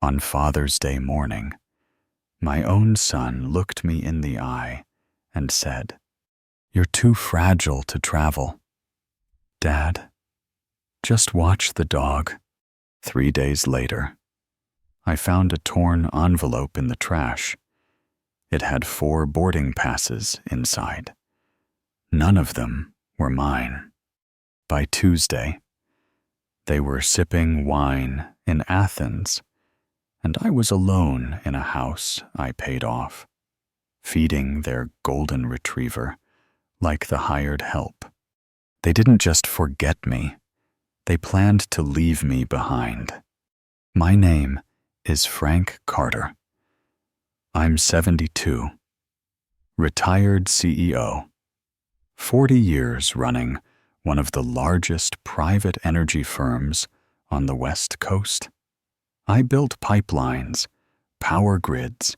On Father's Day morning, my own son looked me in the eye and said, "You're too fragile to travel." "Dad, just watch the dog." 3 days later, I found a torn envelope in the trash. It had 4 boarding passes inside. None of them were mine. By Tuesday, they were sipping wine in Athens, and I was alone in a house I paid off, feeding their golden retriever like the hired help. They didn't just forget me, they planned to leave me behind. My name is Frank Carter. I'm 72, retired CEO, 40 years running one of the largest private energy firms on the West Coast. I built pipelines, power grids,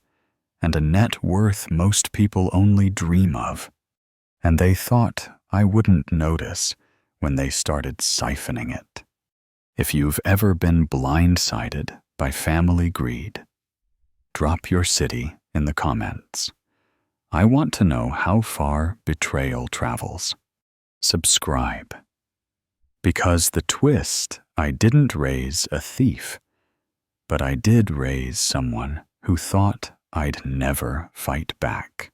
and a net worth most people only dream of. And they thought I wouldn't notice when they started siphoning it. If you've ever been blindsided by family greed, drop your city in the comments. I want to know how far betrayal travels. Subscribe. Because the twist, I didn't raise a thief, but I did raise someone who thought I'd never fight back.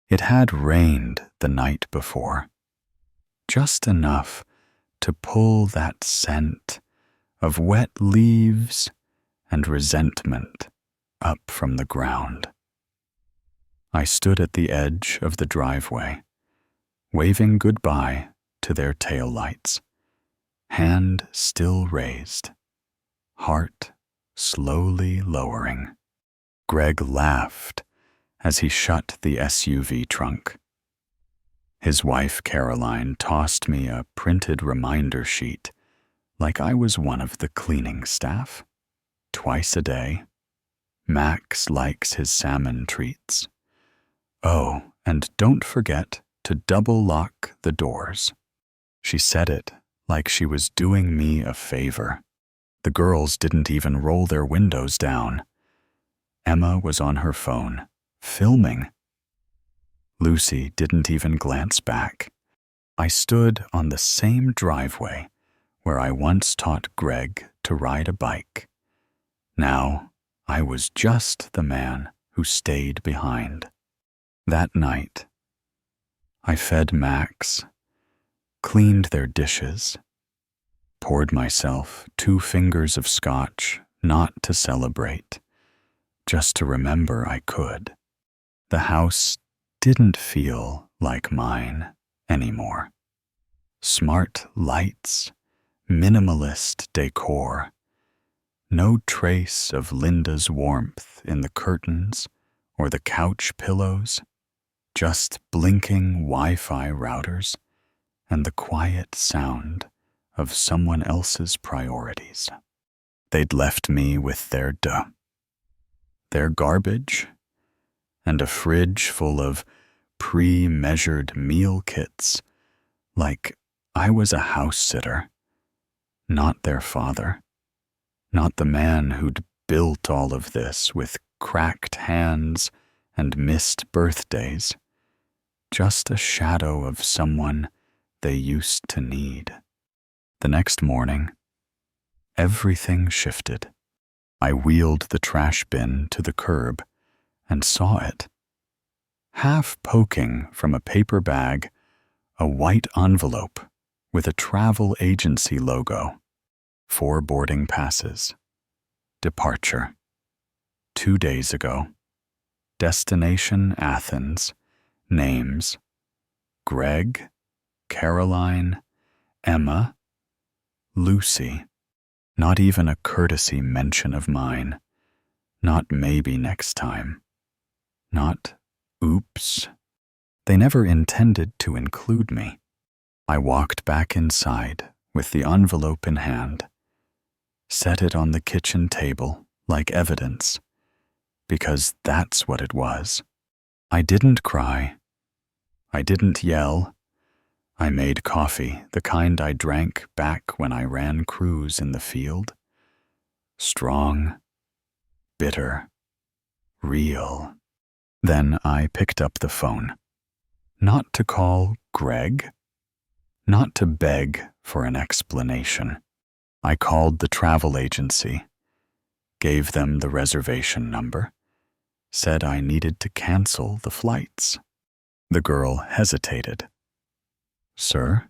It had rained the night before, just enough to pull that scent of wet leaves and resentment up from the ground. I stood at the edge of the driveway, waving goodbye to their taillights, hand still raised, heart slowly lowering. Greg laughed as he shut the SUV trunk. His wife, Caroline, tossed me a printed reminder sheet like I was one of the cleaning staff. Twice a day, Max likes his salmon treats. Oh, and don't forget to double lock the doors. She said it like she was doing me a favor. The girls didn't even roll their windows down. Emma was on her phone, filming. Lucy didn't even glance back. I stood on the same driveway where I once taught Greg to ride a bike. Now, I was just the man who stayed behind. That night, I fed Max, cleaned their dishes, poured myself 2 fingers of scotch, not to celebrate, just to remember I could. The house didn't feel like mine anymore. Smart lights, minimalist decor, no trace of Linda's warmth in the curtains or the couch pillows, just blinking Wi-Fi routers and the quiet sound of someone else's priorities. They'd left me with their garbage, and a fridge full of pre-measured meal kits, like I was a house sitter, not their father, not the man who'd built all of this with cracked hands and missed birthdays, just a shadow of someone they used to need. The next morning, everything shifted. I wheeled the trash bin to the curb and saw it. Half poking from a paper bag, a white envelope with a travel agency logo. 4 boarding passes. Departure. 2 days ago. Destination Athens. Names: Greg, Caroline, Emma, Lucy. Not even a courtesy mention of mine. Not maybe next time. Not oops. They never intended to include me. I walked back inside with the envelope in hand, set it on the kitchen table like evidence, because that's what it was. I didn't cry. I didn't yell. I made coffee, the kind I drank back when I ran crews in the field. Strong, bitter, real. Then I picked up the phone. Not to call Greg, not to beg for an explanation. I called the travel agency, gave them the reservation number, said I needed to cancel the flights. The girl hesitated. Sir,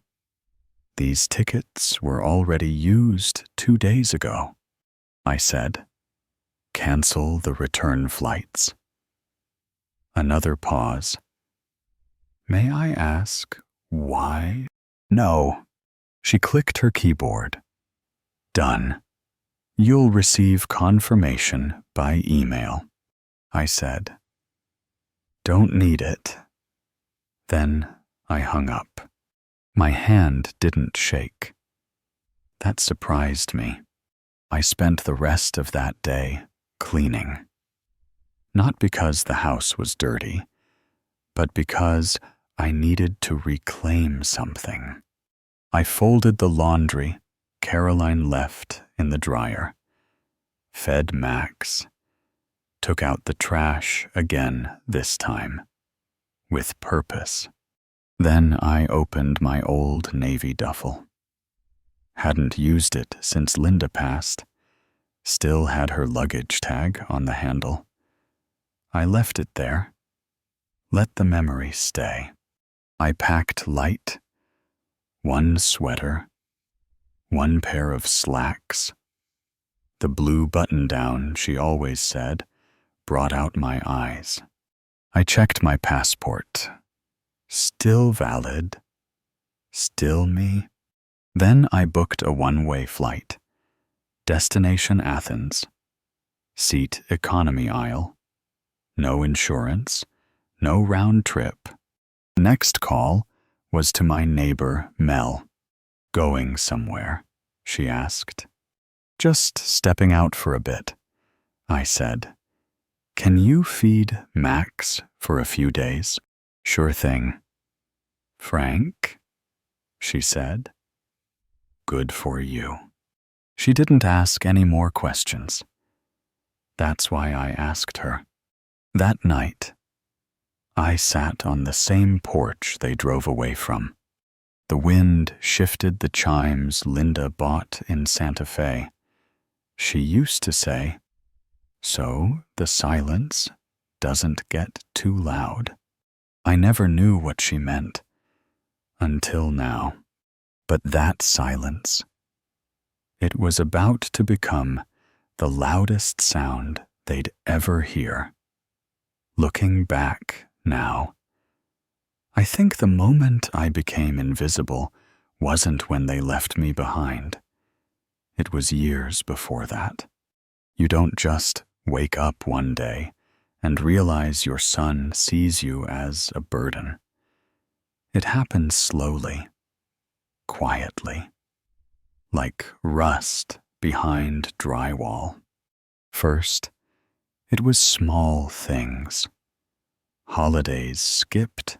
these tickets were already used 2 days ago. I said, cancel the return flights. Another pause. May I ask why? No. She clicked her keyboard. Done. You'll receive confirmation by email. I said, don't need it. Then I hung up. My hand didn't shake. That surprised me. I spent the rest of that day cleaning. Not because the house was dirty, but because I needed to reclaim something. I folded the laundry Caroline left in the dryer, fed Max, took out the trash again this time, with purpose. Then I opened my old navy duffel. Hadn't used it since Linda passed, still had her luggage tag on the handle. I left it there. Let the memory stay. I packed light, one sweater, one pair of slacks. The blue button-down she always said brought out my eyes. I checked my passport. Still valid. Still me. Then I booked a one-way flight. Destination Athens. Seat economy aisle. No insurance. No round trip. Next call was to my neighbor, Mel. Going somewhere, she asked. Just stepping out for a bit. I said, can you feed Max for a few days? Sure thing. Frank? She said. Good for you. She didn't ask any more questions. That's why I asked her. That night, I sat on the same porch they drove away from. The wind shifted the chimes Linda bought in Santa Fe. She used to say, so the silence doesn't get too loud. I never knew what she meant, until now. But that silence, it was about to become the loudest sound they'd ever hear. Looking back now, I think the moment I became invisible wasn't when they left me behind. It was years before that. You don't just wake up one day and realize your son sees you as a burden. It happens slowly, quietly, like rust behind drywall. First, it was small things. Holidays skipped.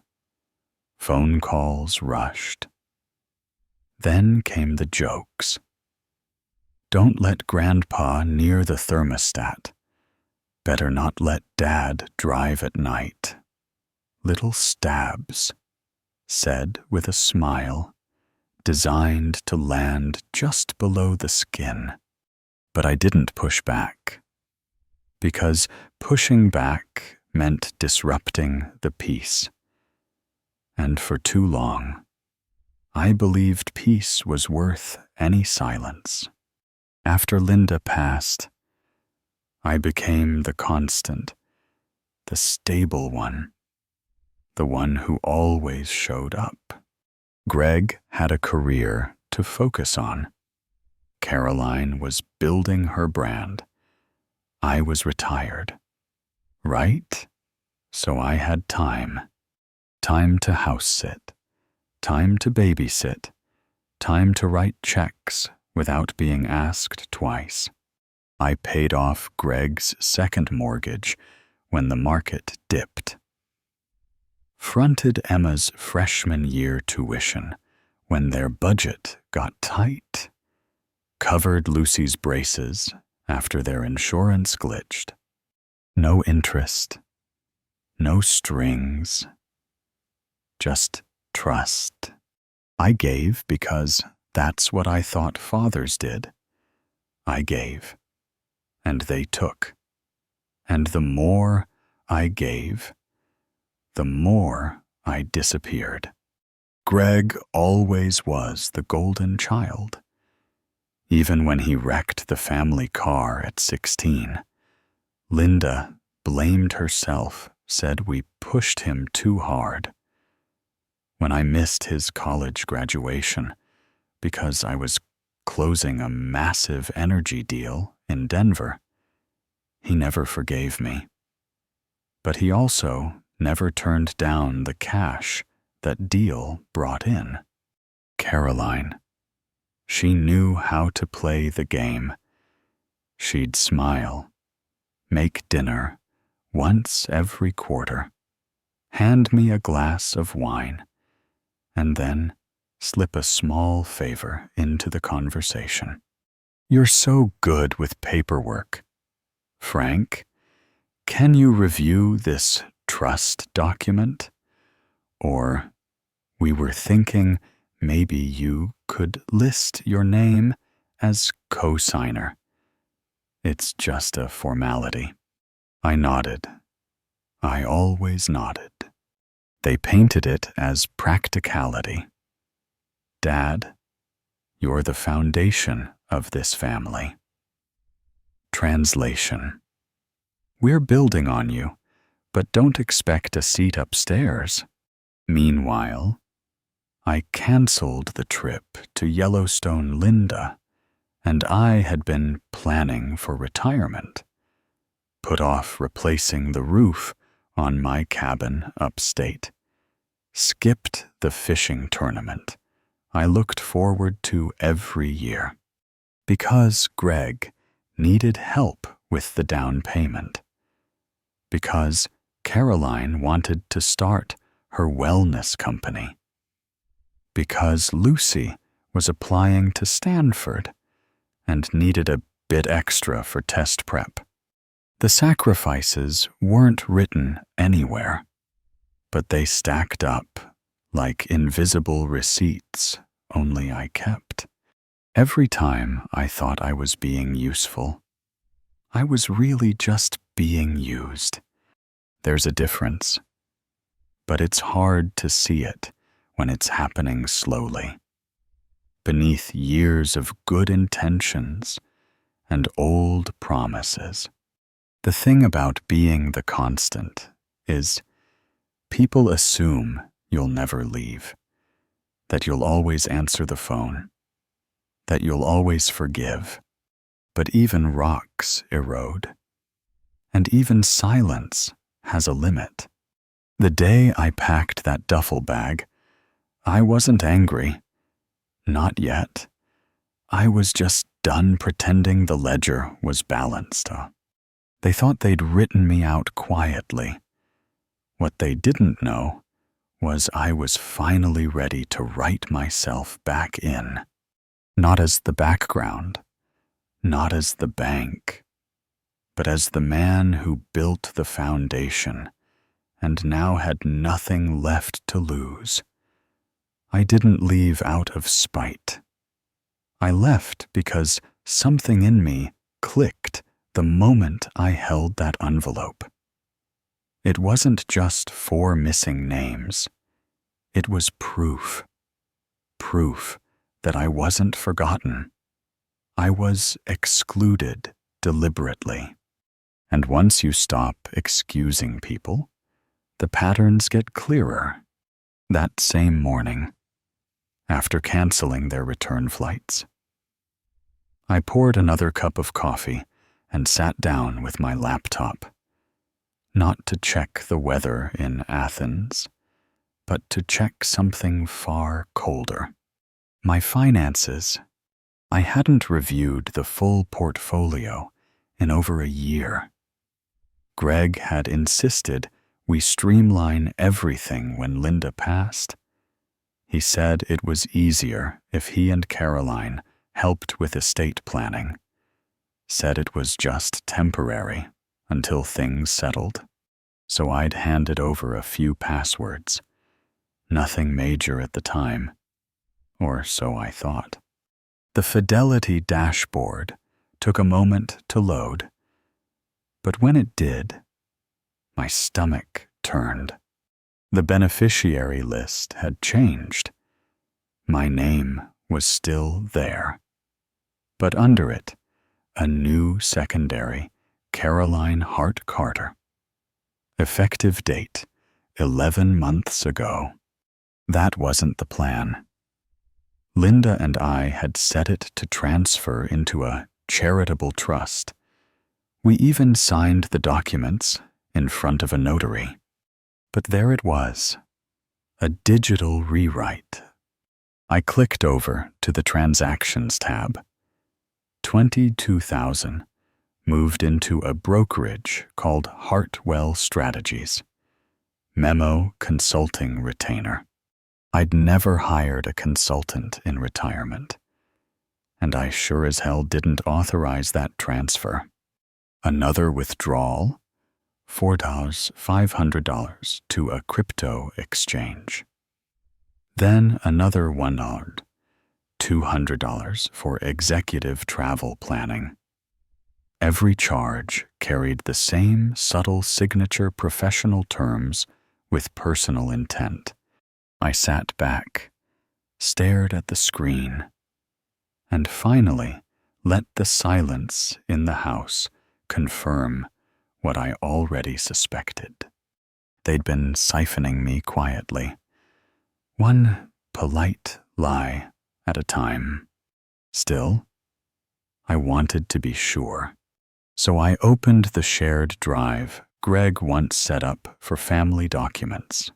Phone calls rushed. Then came the jokes. Don't let Grandpa near the thermostat. Better not let Dad drive at night. Little stabs, said with a smile, designed to land just below the skin. But I didn't push back, because pushing back meant disrupting the peace. And for too long, I believed peace was worth any silence. After Linda passed, I became the constant, the stable one, the one who always showed up. Greg had a career to focus on. Caroline was building her brand. I was retired. Right? So I had time. Time to house sit. Time to babysit. Time to write checks without being asked twice. I paid off Greg's second mortgage when the market dipped. Fronted Emma's freshman year tuition when their budget got tight. Covered Lucy's braces after their insurance glitched. No interest, no strings, just trust. I gave because that's what I thought fathers did. I gave, and they took. And the more I gave, the more I disappeared. Greg always was the golden child. Even when he wrecked the family car at 16, Linda blamed herself, said we pushed him too hard. When I missed his college graduation because I was closing a massive energy deal in Denver, he never forgave me. But he also never turned down the cash that deal brought in. Caroline. She knew how to play the game. She'd smile, make dinner once every quarter, hand me a glass of wine, and then slip a small favor into the conversation. You're so good with paperwork. Frank, can you review this trust document? Or, we were thinking maybe you could list your name as co-signer. It's just a formality. I nodded. I always nodded. They painted it as practicality. Dad, you're the foundation of this family. Translation. We're building on you, but don't expect a seat upstairs. Meanwhile, I canceled the trip to Yellowstone Linda, and I had been planning for retirement. Put off replacing the roof on my cabin upstate. Skipped the fishing tournament I looked forward to every year. Because Greg needed help with the down payment. Because Caroline wanted to start her wellness company. Because Lucy was applying to Stanford and needed a bit extra for test prep. The sacrifices weren't written anywhere, but they stacked up like invisible receipts only I kept. Every time I thought I was being useful, I was really just being used. There's a difference, but it's hard to see it when it's happening slowly, beneath years of good intentions and old promises. The thing about being the constant is people assume you'll never leave, that you'll always answer the phone, that you'll always forgive. But even rocks erode, and even silence has a limit. The day I packed that duffel bag, I wasn't angry. Not yet. I was just done pretending the ledger was balanced. They thought they'd written me out quietly. What they didn't know was I was finally ready to write myself back in, not as the background, not as the bank, but as the man who built the foundation and now had nothing left to lose. I didn't leave out of spite. I left because something in me clicked the moment I held that envelope. It wasn't just 4 missing names. It was proof. Proof that I wasn't forgotten. I was excluded deliberately. And once you stop excusing people, the patterns get clearer. That same morning, after canceling their return flights, I poured another cup of coffee and sat down with my laptop, not to check the weather in Athens, but to check something far colder. My finances. I hadn't reviewed the full portfolio in over a year. Greg had insisted we streamline everything when Linda passed. He said it was easier if he and Caroline helped with estate planning. Said it was just temporary until things settled, so I'd handed over a few passwords. Nothing major at the time, or so I thought. The Fidelity dashboard took a moment to load, but when it did, my stomach turned. The beneficiary list had changed. My name was still there, but under it, a new secondary, Caroline Hart Carter. Effective date, 11 months ago. That wasn't the plan. Linda and I had set it to transfer into a charitable trust. We even signed the documents in front of a notary. But there it was, a digital rewrite. I clicked over to the Transactions tab. $22,000 moved into a brokerage called Hartwell Strategies. Memo consulting retainer. I'd never hired a consultant in retirement, and I sure as hell didn't authorize that transfer. Another withdrawal, $4,500 to a crypto exchange. Then another $200 for executive travel planning. Every charge carried the same subtle signature professional terms with personal intent. I sat back, stared at the screen, and finally let the silence in the house confirm what I already suspected. They'd been siphoning me quietly, one polite lie at a time. Still, I wanted to be sure, so I opened the shared drive Greg once set up for family documents.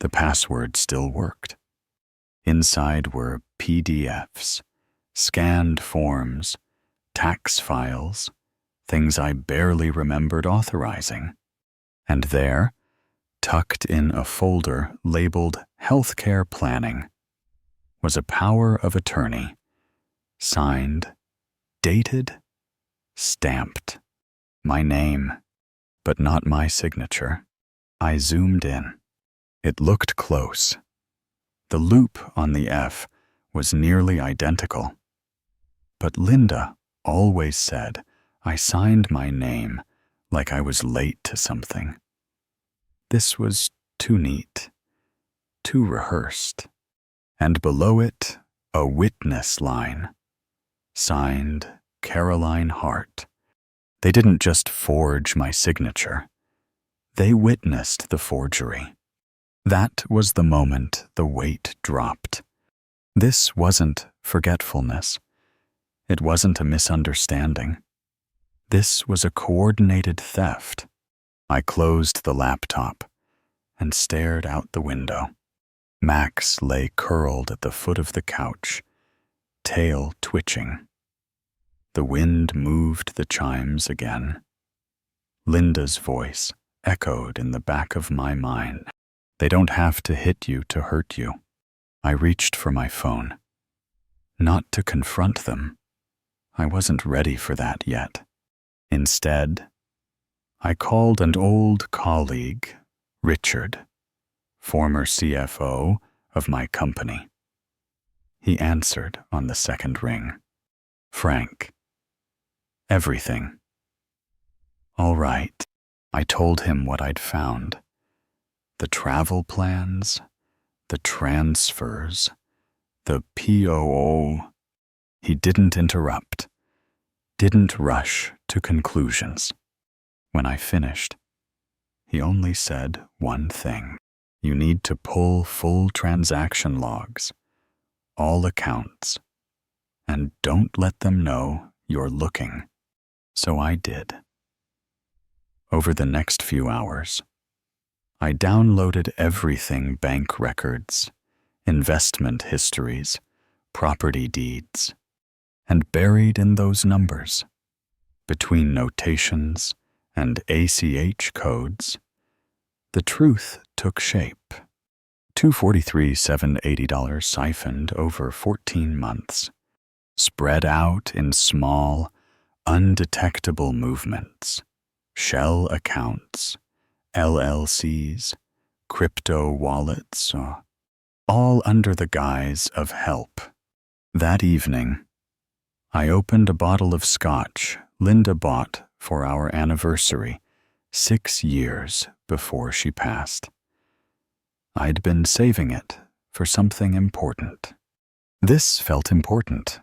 The password still worked. Inside were PDFs, scanned forms, tax files, things I barely remembered authorizing. And there, tucked in a folder labeled Healthcare Planning, was a power of attorney, signed, dated, stamped. My name, but not my signature. I zoomed in. It looked close. The loop on the F was nearly identical. But Linda always said I signed my name like I was late to something. This was too neat, too rehearsed. And below it, a witness line. Signed, Caroline Hart. They didn't just forge my signature. They witnessed the forgery. That was the moment the weight dropped. This wasn't forgetfulness. It wasn't a misunderstanding. This was a coordinated theft. I closed the laptop and stared out the window. Max lay curled at the foot of the couch, tail twitching. The wind moved the chimes again. Linda's voice echoed in the back of my mind. They don't have to hit you to hurt you. I reached for my phone. Not to confront them. I wasn't ready for that yet. Instead, I called an old colleague, Richard, former CFO of my company. He answered on the second ring. Frank. Everything. All right. I told him what I'd found. The travel plans, the transfers, the POO. He didn't interrupt, didn't rush to conclusions. When I finished, he only said one thing. You need to pull full transaction logs, all accounts, and don't let them know you're looking. So I did. Over the next few hours, I downloaded everything: bank records, investment histories, property deeds, and buried in those numbers, between notations and ACH codes, the truth took shape. $243,780 siphoned over 14 months, spread out in small, undetectable movements. shell accounts, LLCs, crypto wallets, all under the guise of help. That evening, I opened a bottle of scotch Linda bought for our anniversary 6 years before she passed. I'd been saving it for something important. This felt important.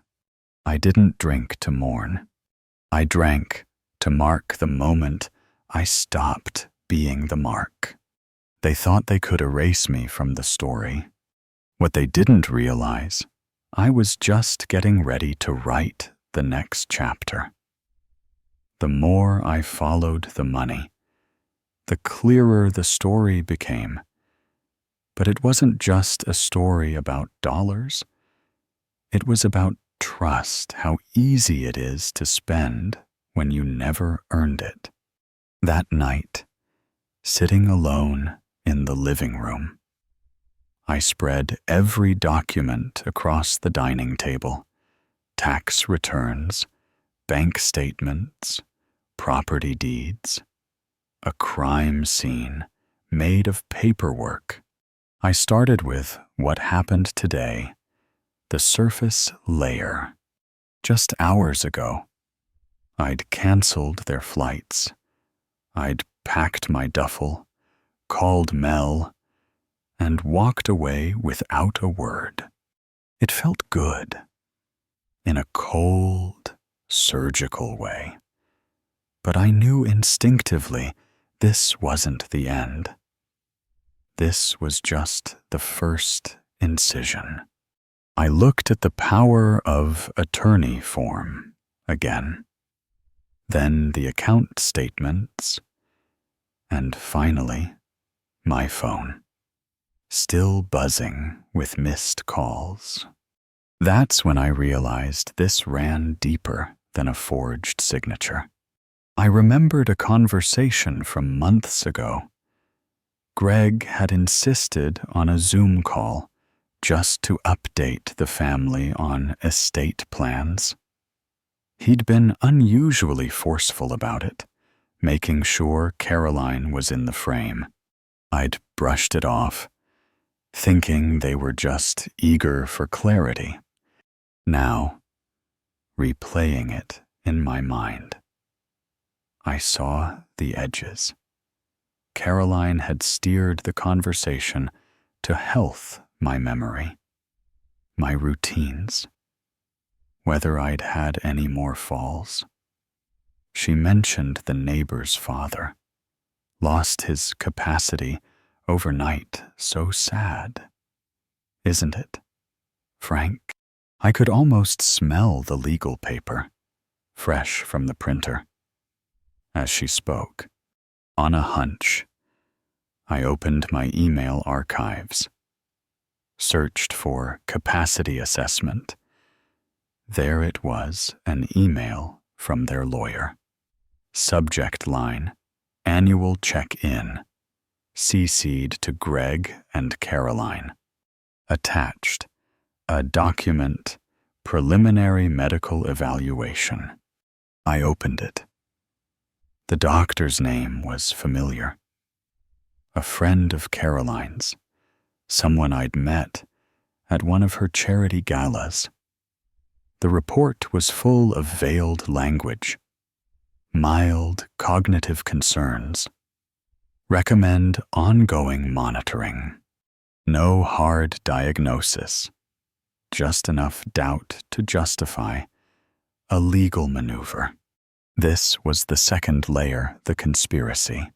I didn't drink to mourn. I drank to mark the moment I stopped being the mark. They thought they could erase me from the story. What they didn't realize, I was just getting ready to write the next chapter. The more I followed the money, the clearer the story became. But it wasn't just a story about dollars. It was about trust, how easy it is to spend when you never earned it. That night, sitting alone in the living room, I spread every document across the dining table: tax returns, bank statements, property deeds, a crime scene made of paperwork. I started with what happened today, the surface layer. Just hours ago, I'd canceled their flights. I'd packed my duffel, called Mel, and walked away without a word. It felt good, in a cold, surgical way. But I knew instinctively this wasn't the end. This was just the first incision. I looked at the power of attorney form again, then the account statements, and finally, my phone, still buzzing with missed calls. That's when I realized this ran deeper than a forged signature. I remembered a conversation from months ago. Greg had insisted on a Zoom call just to update the family on estate plans. He'd been unusually forceful about it, making sure Caroline was in the frame. I'd brushed it off, thinking they were just eager for clarity. Now, replaying it in my mind, I saw the edges. Caroline had steered the conversation to health my memory, my routines, whether I'd had any more falls. She mentioned the neighbor's father, lost his capacity overnight. So sad, isn't it, Frank? I could almost smell the legal paper, fresh from the printer. As she spoke, on a hunch, I opened my email archives, searched for capacity assessment. There it was, an email from their lawyer. Subject line, annual check-in, CC'd to Greg and Caroline. Attached, a document, preliminary medical evaluation. I opened it. The doctor's name was familiar. A friend of Caroline's, someone I'd met at one of her charity galas. The report was full of veiled language, mild cognitive concerns. Recommend ongoing monitoring. No hard diagnosis, just enough doubt to justify a legal maneuver. This was the second layer, the conspiracy.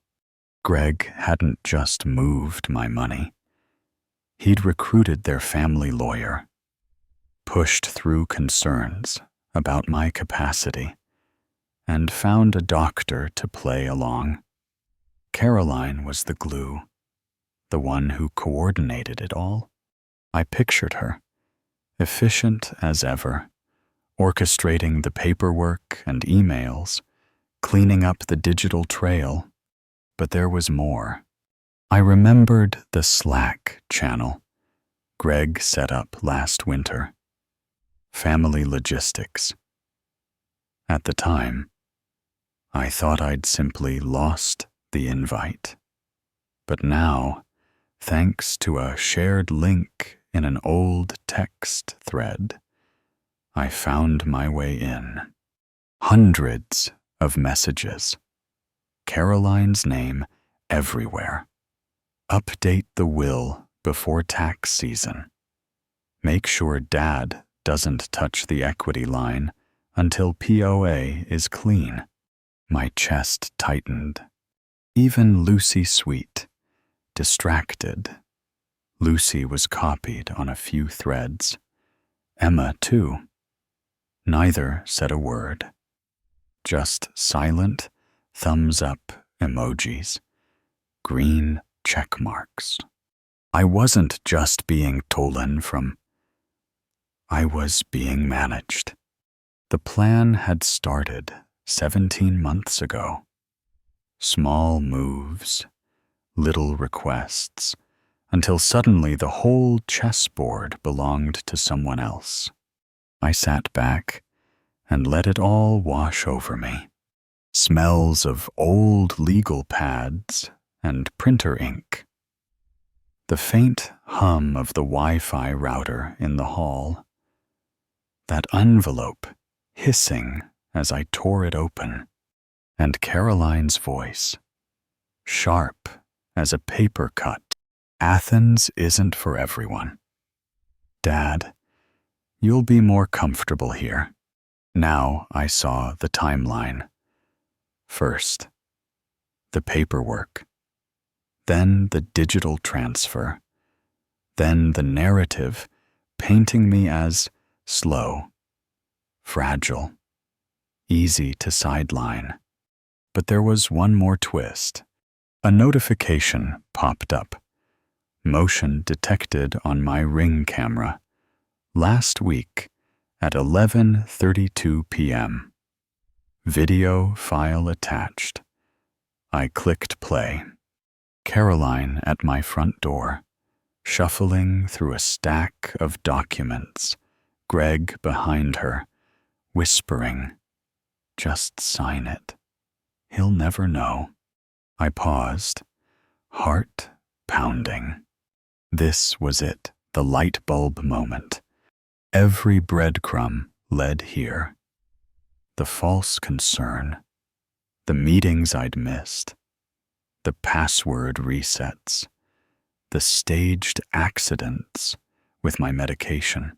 Greg hadn't just moved my money. He'd recruited their family lawyer, pushed through concerns about my capacity, and found a doctor to play along. Caroline was the glue, the one who coordinated it all. I pictured her, efficient as ever, orchestrating the paperwork and emails, cleaning up the digital trail. But there was more. I remembered the Slack channel Greg set up last winter. Family logistics. At the time, I thought I'd simply lost the invite. But now, thanks to a shared link in an old text thread, I found my way in. Hundreds of messages. Caroline's name everywhere. Update the will before tax season. Make sure Dad doesn't touch the equity line until POA is clean. My chest tightened. Even Lucy Sweet, distracted. Lucy was copied on a few threads. Emma, too. Neither said a word. Just silent thumbs up emojis. Green check marks. I wasn't just being stolen from. I was being managed. The plan had started 17 months ago. Small moves, little requests, until suddenly the whole chessboard belonged to someone else. I sat back and let it all wash over me. Smells of old legal pads and printer ink. The faint hum of the Wi-Fi router in the hall. That envelope hissing as I tore it open. And Caroline's voice, sharp as a paper cut. Athens isn't for everyone. Dad, you'll be more comfortable here. Now I saw the timeline. First, the paperwork. Then the digital transfer. Then the narrative painting me as slow, fragile, easy to sideline. But there was one more twist. A notification popped up. Motion detected on my Ring camera. Last week at 11:32 p.m. Video file attached. I clicked play. Caroline at my front door, shuffling through a stack of documents. Greg behind her, whispering, "Just sign it. He'll never know." I paused, heart pounding. This was it, the light bulb moment. Every breadcrumb led here. The false concern, the meetings I'd missed, the password resets, the staged accidents with my medication.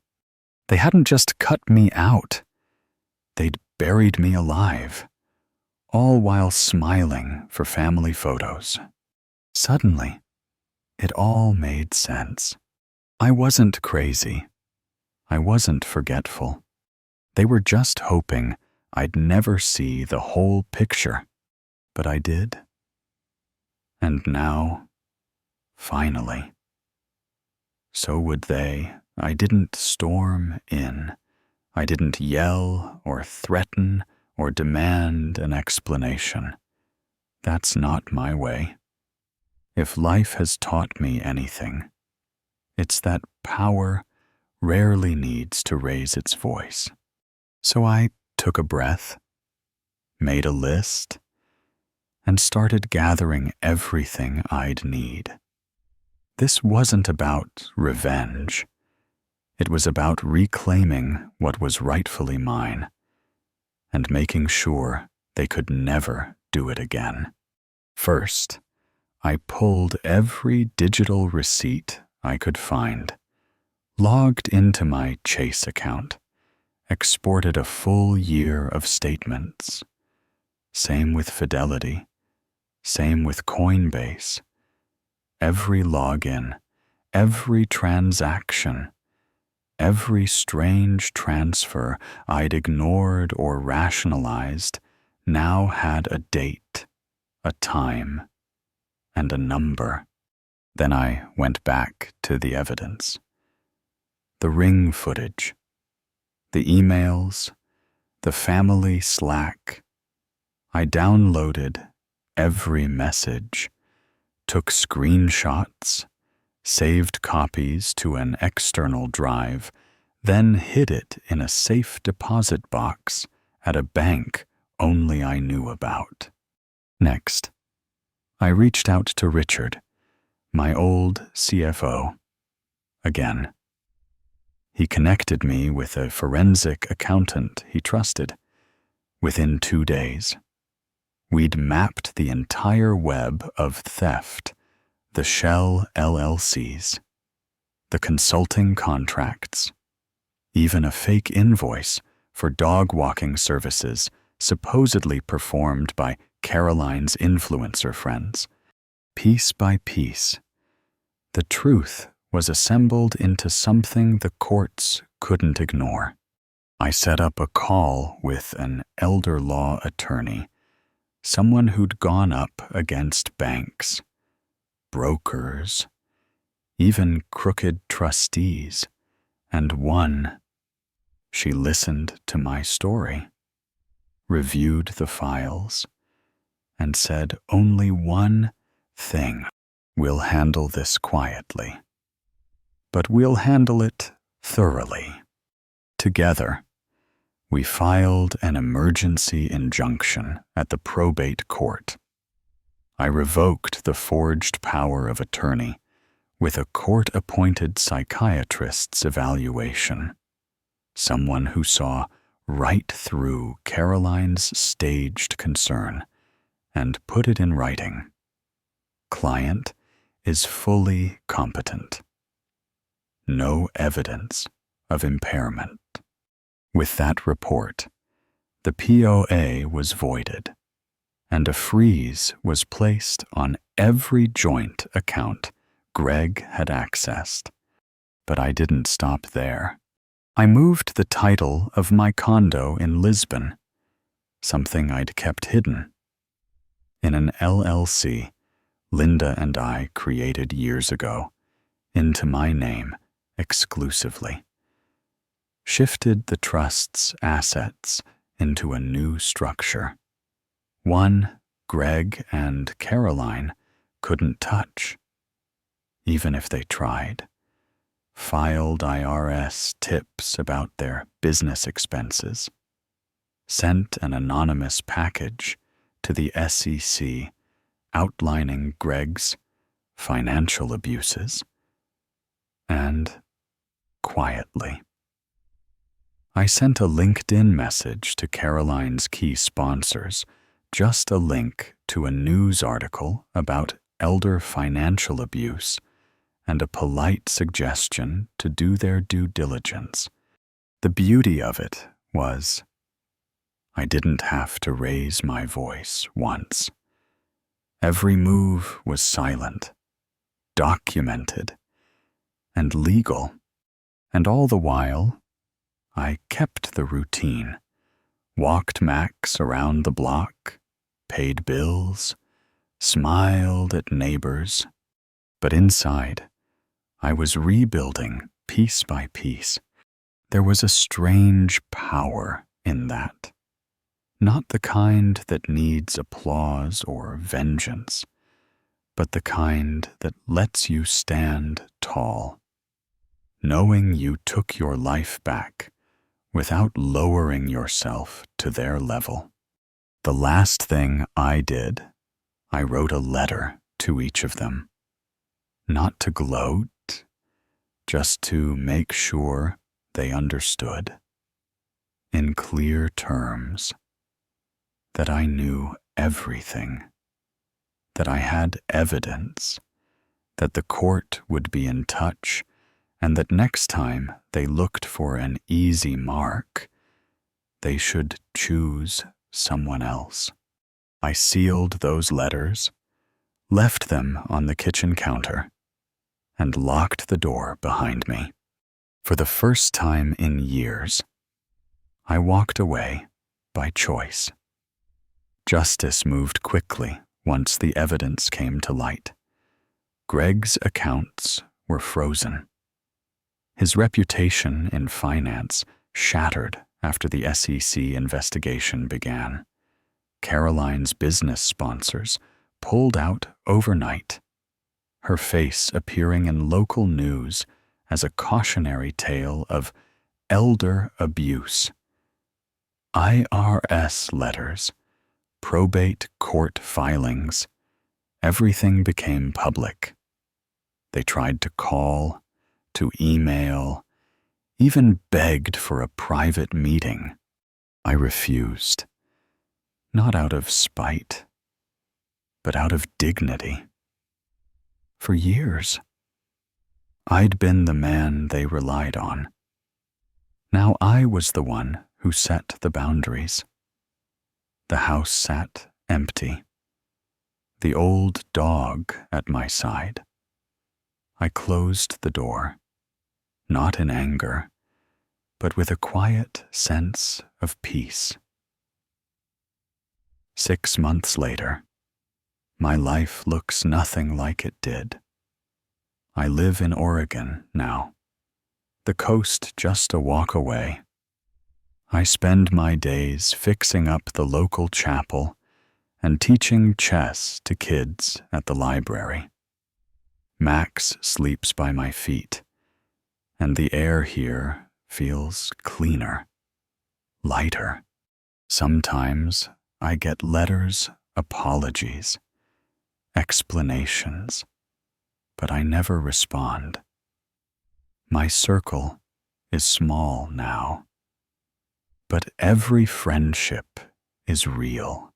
They hadn't just cut me out. They'd buried me alive, all while smiling for family photos. Suddenly, it all made sense. I wasn't crazy. I wasn't forgetful. They were just hoping I'd never see the whole picture. But I did. And now, finally. So would they. I didn't storm in. I didn't yell or threaten or demand an explanation. That's not my way. If life has taught me anything, it's that power rarely needs to raise its voice. So I took a breath, made a list, and started gathering everything I'd need. This wasn't about revenge. It was about reclaiming what was rightfully mine and making sure they could never do it again. First, I pulled every digital receipt I could find, logged into my Chase account, exported a full year of statements. Same with Fidelity, same with Coinbase. Every login, every transaction, every strange transfer I'd ignored or rationalized now had a date, a time, and a number. Then I went back to the evidence. The Ring footage, the emails, the family Slack. I downloaded every message, took screenshots, saved copies to an external drive, then hid it in a safe deposit box at a bank only I knew about. Next, I reached out to Richard, my old CFO. Again, he connected me with a forensic accountant he trusted. Within 2 days, we'd mapped the entire web of theft, the shell LLCs, the consulting contracts, even a fake invoice for dog walking services supposedly performed by Caroline's influencer friends. Piece by piece, the truth was assembled into something the courts couldn't ignore. I set up a call with an elder law attorney, someone who'd gone up against banks, brokers, even crooked trustees, and won. She listened to my story, reviewed the files, and said only one thing: we'll handle this quietly, but we'll handle it thoroughly. Together, we filed an emergency injunction at the probate court. I revoked the forged power of attorney with a court-appointed psychiatrist's evaluation, someone who saw right through Caroline's staged concern and put it in writing. Client is fully competent. No evidence of impairment. With that report, the POA was voided, and a freeze was placed on every joint account Greg had accessed. But I didn't stop there. I moved the title of my condo in Lisbon, something I'd kept hidden, in an LLC Linda and I created years ago, into my name exclusively. Shifted the trust's assets into a new structure, one Greg and Caroline couldn't touch, even if they tried. Filed IRS tips about their business expenses, sent an anonymous package to the SEC outlining Greg's financial abuses, and quietly, I sent a LinkedIn message to Caroline's key sponsors, just a link to a news article about elder financial abuse and a polite suggestion to do their due diligence. The beauty of it was I didn't have to raise my voice once. Every move was silent, documented, and legal, and all the while, I kept the routine, walked Max around the block, paid bills, smiled at neighbors, but inside, I was rebuilding piece by piece. There was a strange power in that. Not the kind that needs applause or vengeance, but the kind that lets you stand tall, knowing you took your life back without lowering yourself to their level. The last thing I did, I wrote a letter to each of them, not to gloat, just to make sure they understood, in clear terms, that I knew everything, that I had evidence, that the court would be in touch, and that next time they looked for an easy mark, they should choose someone else. I sealed those letters, left them on the kitchen counter, and locked the door behind me. For the first time in years, I walked away by choice. Justice moved quickly once the evidence came to light. Greg's accounts were frozen. His reputation in finance shattered after the SEC investigation began. Caroline's business sponsors pulled out overnight, her face appearing in local news as a cautionary tale of elder abuse. IRS letters, probate court filings, everything became public. They tried to call, to email, even begged for a private meeting. I refused, not out of spite, but out of dignity. For years, I'd been the man they relied on. Now I was the one who set the boundaries. The house sat empty, the old dog at my side. I closed the door, not in anger, but with a quiet sense of peace. 6 months later, my life looks nothing like it did. I live in Oregon now, the coast just a walk away. I spend my days fixing up the local chapel and teaching chess to kids at the library. Max sleeps by my feet, and the air here feels cleaner, lighter. Sometimes I get letters, apologies, explanations, but I never respond. My circle is small now, but every friendship is real.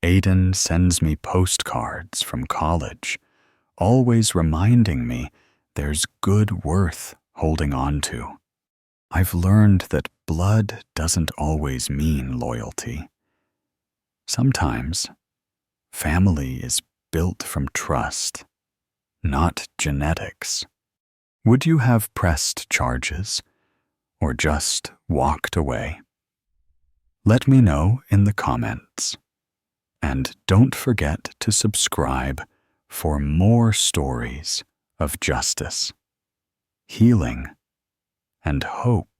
Aiden sends me postcards from college, always reminding me there's good worth holding on to. I've learned that blood doesn't always mean loyalty. Sometimes, family is built from trust, not genetics. Would you have pressed charges, or just walked away? Let me know in the comments. And don't forget to subscribe for more stories of justice, healing, and hope.